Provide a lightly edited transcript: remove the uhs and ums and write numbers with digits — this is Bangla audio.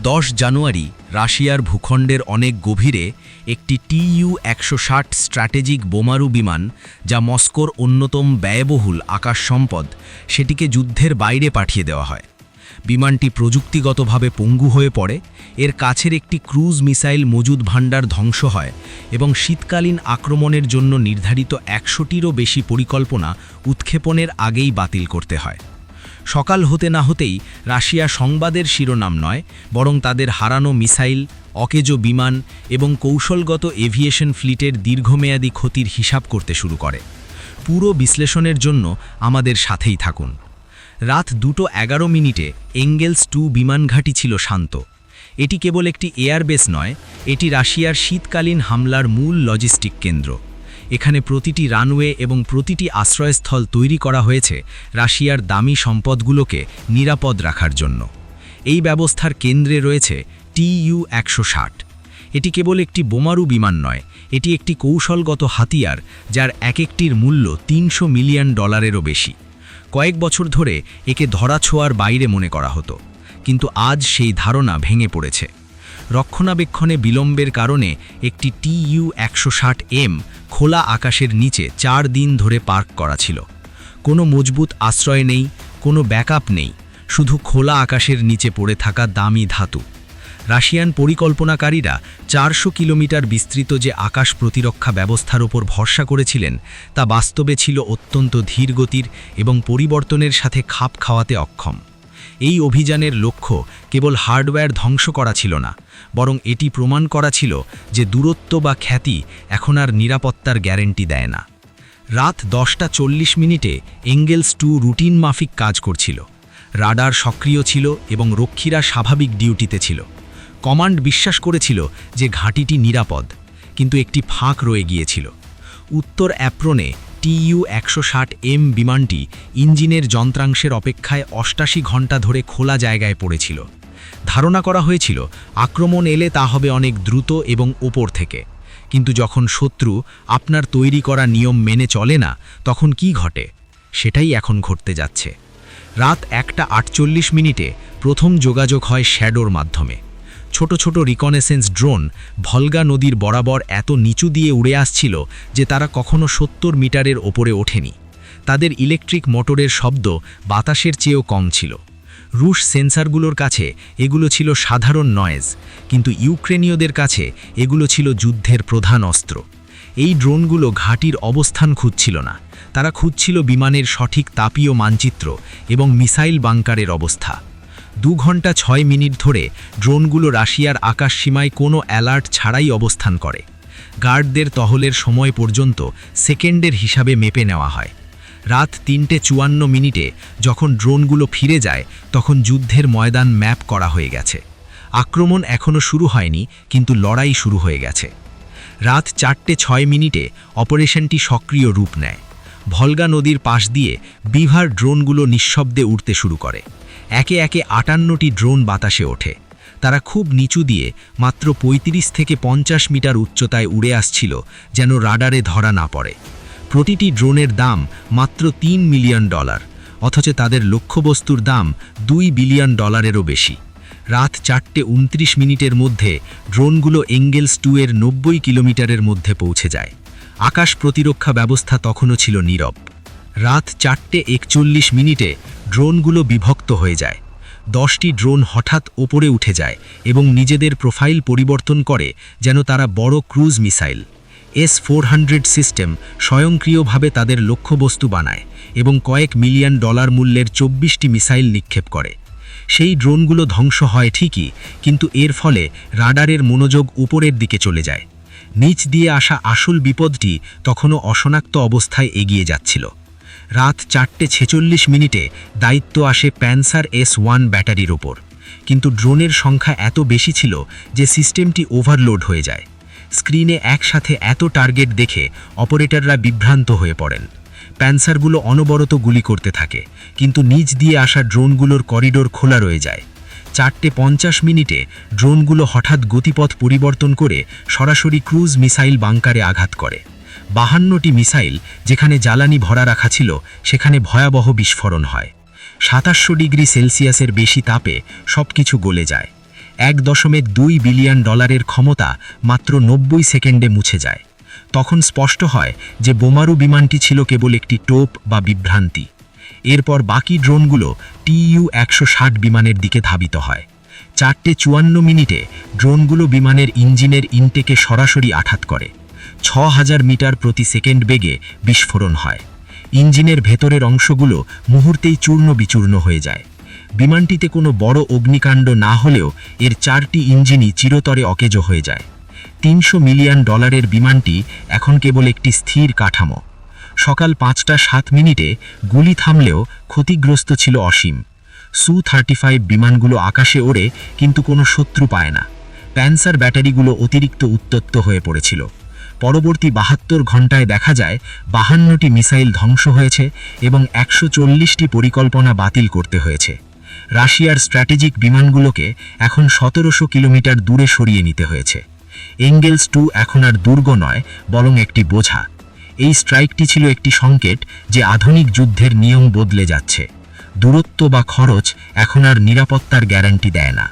10 জানুয়ারি রাশিয়ার ভূখণ্ডের অনেক গভীরে একটি TU-160 স্ট্র্যাটেজিক বোমারু বিমান, যা মস্কোর অন্যতম ব্যয়বহুল আকাশ সম্পদ, সেটিকে যুদ্ধের বাইরে পাঠিয়ে দেওয়া হয়। বিমানটি প্রযুক্তিগতভাবে পঙ্গু হয়ে পড়ে, এর কাছের একটি ক্রুজ মিসাইল মজুদ ভাণ্ডার ধ্বংস হয় এবং শীতকালীন আক্রমণের জন্য নির্ধারিত 100টিরও বেশি পরিকল্পনা উৎক্ষেপণের আগেই বাতিল করতে হয়। সকাল হতে না হতেই রাশিয়া সংবাদের শিরোনাম নয়, বরং তাদের হারানো মিসাইল, অকেজো বিমান এবং কৌশলগত এভিয়েশন ফ্লিটের দীর্ঘমেয়াদী ক্ষতির হিসাব করতে শুরু করে। পুরো বিশ্লেষণের জন্য আমাদের সাথেই থাকুন। রাত 2:11 এঙ্গেলস 2 বিমানঘাঁটি ছিল শান্ত। এটি কেবল একটি এয়ারবেস নয়, এটি রাশিয়ার শীতকালীন হামলার মূল লজিস্টিক কেন্দ্র। এখানে প্রতিটি রানওয়ে এবং প্রতিটি আশ্রয়স্থল তৈরি করা হয়েছে রাশিয়ার দামি সম্পদগুলোকে নিরাপদ রাখার জন্য। এই ব্যবস্থার কেন্দ্রে রয়েছে TU-160। এটি কেবল একটি বোমারু বিমান নয়, এটি একটি কৌশলগত হাতিয়ার, যার এক একটির মূল্য $300 মিলিয়নেরও বেশি। কয়েক বছর ধরে একে ধরাছোঁয়ার বাইরে মনে করা হতো, কিন্তু আজ সেই ধারণা ভেঙে পড়েছে। রক্ষণাবেক্ষণে বিলম্বের কারণে একটি TU-160M খোলা আকাশের নিচে 4 দিন ধরে পার্ক করা ছিল। কোনো মজবুত আশ্রয় নেই, কোনো ব্যাকআপ নেই, শুধু খোলা আকাশের নিচে পড়ে থাকা দামি ধাতু। রাশিয়ান পরিকল্পনাকারীরা 400 কিলোমিটার বিস্তৃত যে আকাশ প্রতিরক্ষা ব্যবস্থার ওপর ভরসা করেছিলেন, তা বাস্তবে ছিল অত্যন্ত ধীরগতির এবং পরিবর্তনের সাথে খাপ খাওয়াতে অক্ষম। এই অভিযানের লক্ষ্য কেবল হার্ডওয়্যার ধ্বংস করা ছিল না, বরং এটি প্রমাণ করা ছিল যে দূরত্ব বা খ্যাতি এখন আর নিরাপত্তার গ্যারেন্টি দেয় না। রাত 10:40 এঙ্গেলস 2 রুটিন মাফিক কাজ করছিল। রাডার সক্রিয় ছিল এবং রক্ষীরা স্বাভাবিক ডিউটিতে ছিল। কমান্ড বিশ্বাস করেছিল যে ঘাঁটিটি নিরাপদ, কিন্তু একটি ফাঁক রয়ে গিয়েছিল। উত্তর অ্যাপ্রনে TU-160M বিমানটি ইঞ্জিনের যন্ত্রাংশের অপেক্ষায় 88 ঘন্টা ধরে খোলা জায়গায় পড়েছিল। ধারণা করা হয়েছিল আক্রমণ এলে তা হবে অনেক দ্রুত এবং ওপর থেকে। কিন্তু যখন শত্রু আপনার তৈরি করা নিয়ম মেনে চলে না, তখন কি ঘটে? সেটাই এখন ঘটতে যাচ্ছে। রাত 1:48 প্রথম যোগাযোগ হয় শ্যাডোর মাধ্যমে। ছোট ছোট রিকনেসেন্স ড্রোন ভলগা নদীর বরাবর এত নিচু দিয়ে উড়ে আসছিল যে তারা কখনো 70 মিটারের ওপরে ওঠেনি। তাদের ইলেকট্রিক মোটরের শব্দ বাতাসের চেয়েও কম ছিল। রুশ সেন্সারগুলোর কাছে এগুলো ছিল সাধারণ নয়েজ, কিন্তু ইউক্রেনীয়দের কাছে এগুলো ছিল যুদ্ধের প্রধান অস্ত্র। এই ড্রোনগুলো ঘাঁটির অবস্থান খুঁজছিল না, তারা খুঁজছিল বিমানের সঠিক তাপীয় মানচিত্র এবং মিসাইল বাংকারের অবস্থা। 2 ঘন্টা 6 মিনিট ধরে ড্রোনগুলো রাশিয়ার আকাশসীমায় কোনো অ্যালার্ট ছাড়াই অবস্থান করে। গার্ডদের টহলের সময় পর্যন্ত সেকেন্ডের হিসাবে মেপে নেওয়া হয়। রাত 3:54 যখন ড্রোনগুলো ফিরে যায়, তখন যুদ্ধের ময়দান ম্যাপ করা হয়ে গেছে। আক্রমণ এখনও শুরু হয়নি, কিন্তু লড়াই শুরু হয়ে গেছে। রাত 4:06 অপারেশনটি সক্রিয় রূপ নেয়। ভলগা নদীর পাশ দিয়ে বিভার ড্রোনগুলো নিঃশব্দে উড়তে শুরু করে। একে একে 58টি ড্রোন বাতাসে ওঠে। তারা খুব নিচু দিয়ে মাত্র 35 থেকে 50 মিটার উচ্চতায় উড়ে আসছিল, যেন রাডারে ধরা না পড়ে। প্রতিটি ড্রোনের দাম মাত্র $3 মিলিয়ন, অথচ তাদের লক্ষ্যবস্তুর দাম $2 বিলিয়নেরও বেশি। রাত 4:29 মধ্যে ড্রোনগুলো এঙ্গেলস 2 এর 90 কিলোমিটারের মধ্যে পৌঁছে যায়। আকাশ প্রতিরক্ষা ব্যবস্থা তখনও ছিল নীরব। রাত 4:41 ড্রোনগুলো বিভক্ত হয়ে যায়। 10টি ড্রোন হঠাৎ ওপরে উঠে যায় এবং নিজেদের প্রোফাইল পরিবর্তন করে, যেন তারা বড় ক্রুজ মিসাইল। S-400 সিস্টেম স্বয়ংক্রিয়ভাবে তাদের লক্ষ্যবস্তু বানায় এবং কয়েক $1 মিলিয়ন মূল্যের 24টি মিসাইল নিক্ষেপ করে। সেই ড্রোনগুলো ধ্বংস হয় ঠিকই, কিন্তু এর ফলে রাডারের মনোযোগ উপরের দিকে চলে যায়। নিচ দিয়ে আসা আসল বিপদটি তখনও অশনাক্ত অবস্থায় এগিয়ে যাচ্ছিল। রাত 4:46 দায়িত্ব আসে প্যান্সার S-1 ব্যাটারির ওপর, কিন্তু ড্রোনের সংখ্যা এত বেশি ছিল যে সিস্টেমটি ওভারলোড হয়ে যায়। স্ক্রিনে একসাথে এত টার্গেট দেখে অপারেটররা বিভ্রান্ত হয়ে পড়েন। প্যান্সারগুলো অনবরত গুলি করতে থাকে, কিন্তু নিচ দিয়ে আসা ড্রোনগুলোর করিডোর খোলা রয়ে যায়। 4:50 ড্রোনগুলো হঠাৎ গতিপথ পরিবর্তন করে সরাসরি ক্রুজ মিসাইল বাংকারে আঘাত করে। 52টি মিসাইল যেখানে জ্বালানি ভরা রাখা ছিল, সেখানে ভয়াবহ বিস্ফোরণ হয়। 2700 ডিগ্রি সেলসিয়াসের বেশি তাপে সবকিছু গলে যায়। 1.2 বিলিয়ন ডলারের ক্ষমতা মাত্র 90 সেকেন্ডে মুছে যায়। তখন স্পষ্ট হয় যে বোমারু বিমানটি ছিল কেবল একটি টোপ বা বিভ্রান্তি। এরপর বাকি ড্রোনগুলো TU-160 বিমানের দিকে ধাবিত হয়। 4:54 ড্রোনগুলো বিমানের ইঞ্জিনের ইনটেকে সরাসরি আঘাত করে। 6000 মিটার প্রতি সেকেন্ড বেগে বিস্ফোরণ হয়। ইঞ্জিনের ভেতরের অংশগুলো মুহূর্তেই চূর্ণ বিচূর্ণ হয়ে যায়। বিমানটিতে কোনো বড় অগ্নিকাণ্ড না হলেও এর 4টি ইঞ্জিনই চিরতরে অকেজো হয়ে যায়। $300 মিলিয়ন বিমানটি এখন কেবল একটি স্থির কাঠামো। সকাল 5:07 গুলি থামলেও ক্ষতিগ্রস্ত ছিল অসীম। Su-35 বিমানগুলো আকাশে ওড়ে কিন্তু কোনো শত্রু পায় না। প্যান্সার ব্যাটারিগুলো অতিরিক্ত উত্তপ্ত হয়ে পড়েছিল। পরবর্তী 72 ঘন্টায় দেখা যায় 52টি মিসাইল ধ্বংস হয়েছে এবং 140টি পরিকল্পনা বাতিল করতে হয়েছে। রাশিয়ার স্ট্র্যাটেজিক বিমানগুলোকে এখন 1700 কিলোমিটার দূরে সরিয়ে নিতে হয়েছে। এঙ্গেলস 2 এখন আর দুর্গ নয়, বরং একটি বোঝা। এই স্ট্রাইকটি ছিল একটি সংকেত যে আধুনিক যুদ্ধের নিয়ম বদলে যাচ্ছে। দূরত্ব বা খরচ এখন আর নিরাপত্তার গ্যারান্টি দেয় না।